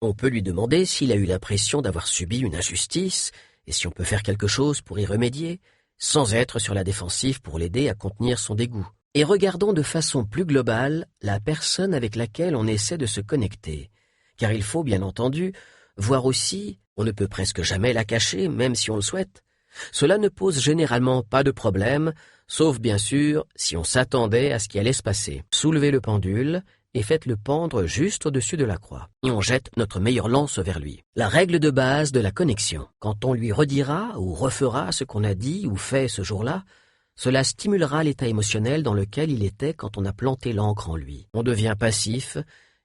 On peut lui demander s'il a eu l'impression d'avoir subi une injustice et si on peut faire quelque chose pour y remédier, sans être sur la défensive pour l'aider à contenir son dégoût. Et regardons de façon plus globale la personne avec laquelle on essaie de se connecter. Car il faut, bien entendu, voir aussi, on ne peut presque jamais la cacher, même si on le souhaite. Cela ne pose généralement pas de problème, sauf bien sûr si on s'attendait à ce qui allait se passer. Soulevez le pendule et faites-le pendre juste au-dessus de la croix. Et on jette notre meilleure lance vers lui. La règle de base de la connexion. Quand on lui redira ou refera ce qu'on a dit ou fait ce jour-là, cela stimulera l'état émotionnel dans lequel il était quand on a planté l'encre en lui. On devient passif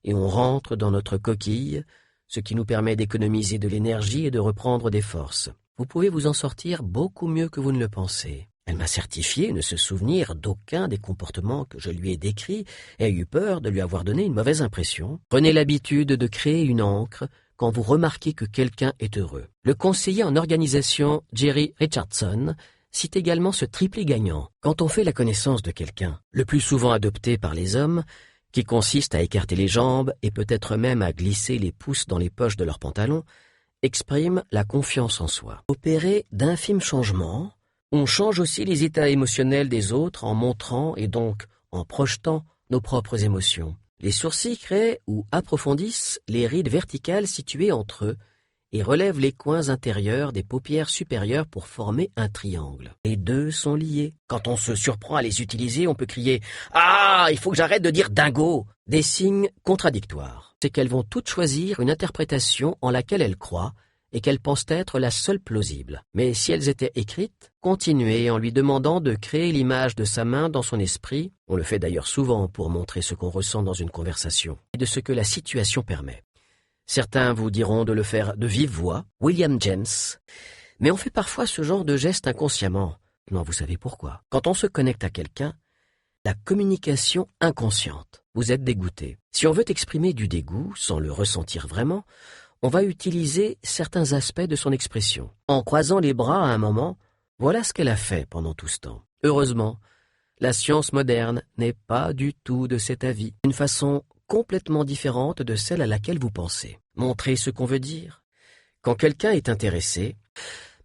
et on rentre dans notre coquille, ce qui nous permet d'économiser de l'énergie et de reprendre des forces. Vous pouvez vous en sortir beaucoup mieux que vous ne le pensez. Elle m'a certifié ne se souvenir d'aucun des comportements que je lui ai décrits et a eu peur de lui avoir donné une mauvaise impression. Prenez l'habitude de créer une encre quand vous remarquez que quelqu'un est heureux. Le conseiller en organisation Jerry Richardson cite également ce triplé gagnant. Quand on fait la connaissance de quelqu'un, le plus souvent adopté par les hommes, qui consiste à écarter les jambes et peut-être même à glisser les pouces dans les poches de leurs pantalons, exprime la confiance en soi. Opérer d'infimes changements, on change aussi les états émotionnels des autres en montrant et donc en projetant nos propres émotions. Les sourcils créent ou approfondissent les rides verticales situées entre eux et relèvent les coins intérieurs des paupières supérieures pour former un triangle. Les deux sont liés. Quand on se surprend à les utiliser, on peut crier « Ah, il faut que j'arrête de dire dingo !» Des signes contradictoires. C'est qu'elles vont toutes choisir une interprétation en laquelle elles croient et qu'elles pensent être la seule plausible. Mais si elles étaient écrites, continuez en lui demandant de créer l'image de sa main dans son esprit, on le fait d'ailleurs souvent pour montrer ce qu'on ressent dans une conversation, et de ce que la situation permet. Certains vous diront de le faire de vive voix, William James, mais on fait parfois ce genre de geste inconsciemment. Non, vous savez pourquoi. Quand on se connecte à quelqu'un, la communication inconsciente. Vous êtes dégoûté. Si on veut exprimer du dégoût sans le ressentir vraiment, on va utiliser certains aspects de son expression. En croisant les bras à un moment, voilà ce qu'elle a fait pendant tout ce temps. Heureusement, la science moderne n'est pas du tout de cet avis. Une façon complètement différente de celle à laquelle vous pensez. Montrer ce qu'on veut dire. Quand quelqu'un est intéressé,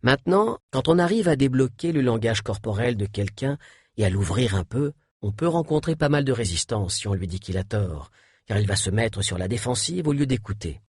maintenant, quand on arrive à débloquer le langage corporel de quelqu'un et à l'ouvrir un peu, on peut rencontrer pas mal de résistance si on lui dit qu'il a tort, car il va se mettre sur la défensive au lieu d'écouter.